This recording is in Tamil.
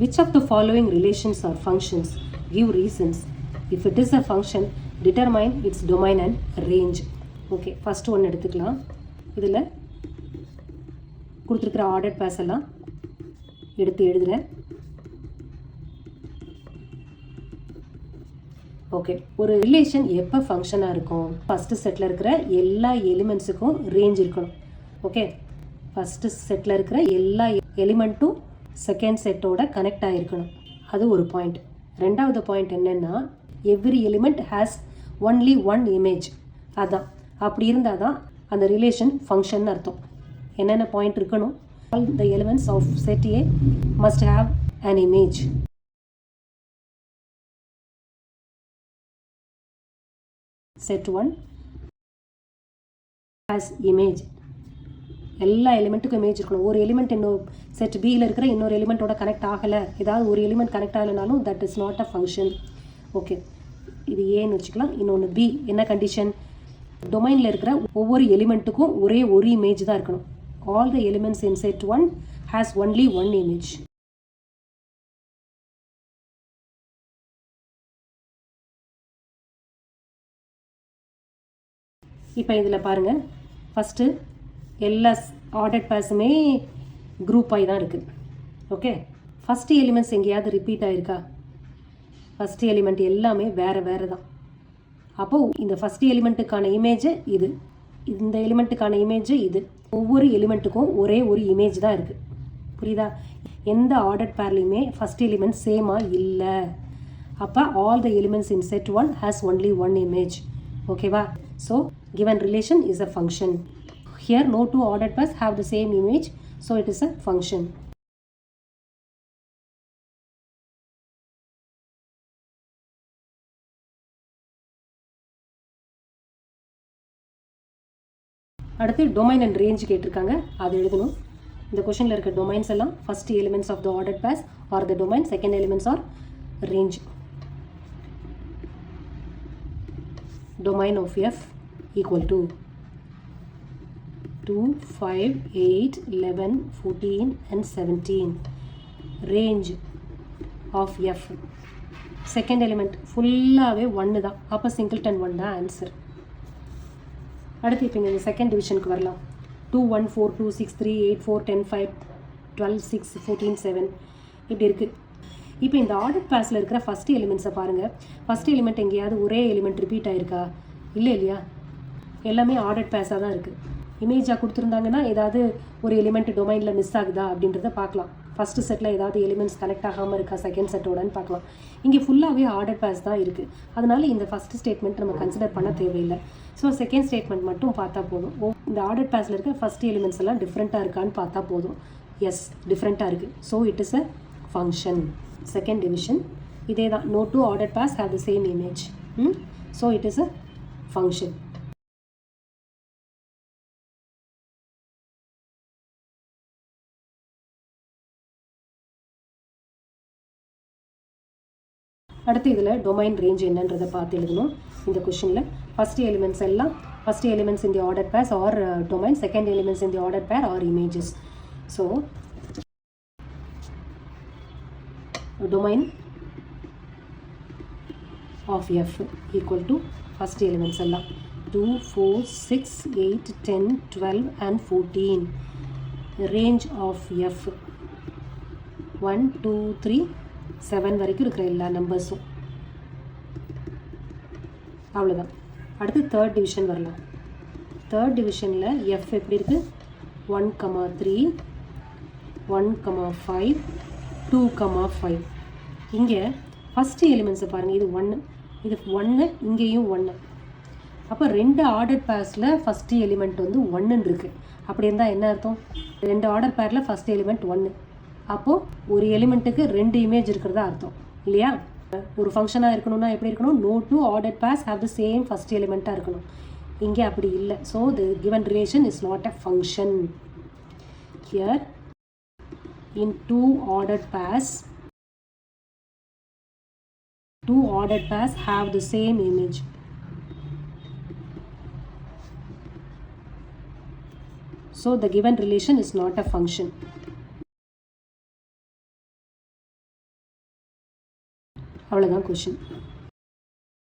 which of the following relations or functions give reasons? If it is a function, determine its domain and range. Okay, first one எடுத்துக்கலாம். இதில் கொடுத்துருக்கிற ஆர்டர்ட் பேஸ் எல்லாம் எடுத்து எழுதுகிறேன். ஓகே, ஒரு ரிலேஷன் எப்போ ஃபங்க்ஷனாக இருக்கும்? ஃபஸ்ட்டு செட்டில் இருக்கிற எல்லா எலிமெண்ட்ஸுக்கும் ரேஞ்ச் இருக்கணும். ஓகே, ஃபஸ்ட்டு செட்டில் இருக்கிற எல்லா எலிமெண்ட்டும் செகண்ட் செட்டோட கனெக்ட் ஆகிருக்கணும். அது ஒரு பாயிண்ட். ரெண்டாவது பாயிண்ட் என்னென்னா, every element has only one image. அதான், அப்படி இருந்தால் தான் அந்த ரிலேஷன் ஃபங்க்ஷன் அர்த்தம். என்னென்ன பாயிண்ட் இருக்கணும்? All the elements of set A must have an image. Set 1 has image. எல்லா எலிமெண்ட்டுக்கும் இமேஜ் இருக்கணும். ஒரு எலிமெண்ட் இன்னொரு செட் பியில் இருக்கிற இன்னொரு எலிமெண்ட்டோட கனெக்ட் ஆகலை, ஏதாவது ஒரு எலிமெண்ட் கனெக்ட் ஆகலைனாலும் that is not a function. Okay, இது ஏன்னு வச்சுக்கலாம். இன்னொன்று பி. என்ன கண்டிஷன்? டொமைனில் இருக்கிற ஒவ்வொரு எலிமெண்ட்டுக்கும் ஒரே ஒரு இமேஜ் தான் இருக்கணும். All the elements in set 1 has only one image. இப்போ இதில் பாருங்கள், ஃபஸ்ட்டு எல்லா ஆர்டர்ட் பேஸுமே குரூப் ஆகி தான் இருக்குது. ஓகே, ஃபஸ்ட்டு எலிமெண்ட்ஸ் எங்கேயாவது ரிப்பீட் ஆகிருக்கா? ஃபஸ்ட்டு எலிமெண்ட் எல்லாமே வேறு வேறு தான். அப்போது இந்த ஃபஸ்ட்டு எலிமெண்ட்டுக்கான இமேஜ் இது, இந்த எலிமெண்ட்டுக்கான இமேஜ் இது. ஒவ்வொரு எலிமெண்ட்டுக்கும் ஒரே ஒரு இமேஜ் தான் இருக்குது. புரியுதா? எந்த ஆர்டர்ட் பேர்லையுமே ஃபஸ்ட் எலிமெண்ட் சேமாக இல்லை. அப்போ all the elements in set 1 has only one image. ஓகேவா? So given relation is a function. Here no two ordered pairs have the same image, so it is a function. அடுத்து டொமைன் அண்ட் ரேஞ்ச் கேட்டிருக்காங்க, அது எழுதணும். இந்த கொஷனில் இருக்க டொமைன்ஸ் எல்லாம் first elements of the ordered pairs are the domain, second elements are range. Domain of F equal to 2, 5, 8, 11, 14 and 17. Range of F. Second element ஃபுல்லாகவே 1 தான். அப்போ சிங்கிள்டன் 1 தான் ஆன்சர். அடுத்து இப்போ இந்த செகண்ட் டிவிஷனுக்கு வரலாம். 2, 1, 4, 2, 6, 3, 8, 4, 10, 5, 12, 6, 14, 7 இப்படி இருக்குது. இப்போ இந்த ஆர்டர்ட் பேஸில் இருக்கிற ஃபஸ்ட் எலிமெண்ட்ஸை பாருங்கள். ஃபஸ்ட் எலிமெண்ட் எங்கேயாவது ஒரே எலிமெண்ட் ரிப்பீட் ஆகிருக்கா? இல்லை இல்லையா? எல்லாமே ஆர்டர்ட் பேஸாக தான் இருக்குது. இமேஜாக கொடுத்துருந்தாங்கன்னா ஏதாவது ஒரு எலிமெண்ட் டொமைனில் மிஸ் ஆகுதா அப்படின்றத பார்க்கலாம். ஃபஸ்ட்டு செட்டில் ஏதாவது எலிமெண்ட்ஸ் கனெக்ட் ஆகாமல் இருக்கா செகண்ட் செட்டோடன்னு பார்க்கலாம். இங்கே ஃபுல்லாகவே ஆர்டர்ட் பேஸ் தான் இருக்குது. அதனால இந்த ஃபஸ்ட்டு ஸ்டேட்மெண்ட் நம்ம கன்சிடர் பண்ண தேவையில்லை. ஸோ செகண்ட் ஸ்டேட்மெண்ட் மட்டும் பார்த்தா போதும். இந்த ஆர்டர்ட் பேஸில் இருக்க ஃபஸ்ட் எலிமெண்ட்ஸ் எல்லாம் டிஃப்ரெண்ட்டாக இருக்கான்னு பார்த்தா போதும். எஸ், டிஃப்ரெண்ட்டாக இருக்குது. So it is a function. Second division இதே தான். No two ordered pairs have the same image. So it is a function. அடுத்து இதில் டொமைன் ரேஞ்ச் என்னன்றதை பார்த்து எழுதணும். இந்த கொஷனில் ஃபஸ்ட் எலிமெண்ட்ஸ் எல்லாம் first elements in the order pairs are domain, second elements in the order pair are images. So domain of F equal to first elements எல்லாம் 2, 4, 6, 8, 10, 12 and 14. ரேஞ்ச் ஆஃப் F 1, 2, 3, 7 வரைக்கும் இருக்கிற எல்லா நம்பர்ஸும். அவ்வளோதான். அடுத்து தேர்ட் டிவிஷன் வரலாம். தேர்ட் டிவிஷனில் F எப்படி இருக்குது? 1, 3, 1, 5, 2, 5. இங்கே ஃபஸ்ட்டு எலிமெண்ட்ஸை பாருங்கள். இது 1, இது 1, இங்கேயும் 1. அப்போ ரெண்டு ஆர்டர் பேர்ஸில் ஃபஸ்ட்டு எலிமெண்ட் வந்து 1 இருக்குது. அப்படி இருந்தால் என்ன அர்த்தம்? ரெண்டு ஆர்டர் பேரில் ஃபஸ்ட் எலிமெண்ட் 1. அப்போது ஒரு எலிமெண்ட்டுக்கு ரெண்டு இமேஜ் இருக்கிறதா அர்த்தம் இல்லையா? ஒரு ஃபங்க்ஷனாக இருக்கணும்னா எப்படி இருக்கணும்? No two ordered pairs have the same first எலிமெண்ட்டாக இருக்கணும். இங்கே அப்படி இல்லை. So the given relation is not a function. Here in two ordered pairs have the same image. So the given relation is not a function. அவ்வளோதான் கொஷின்.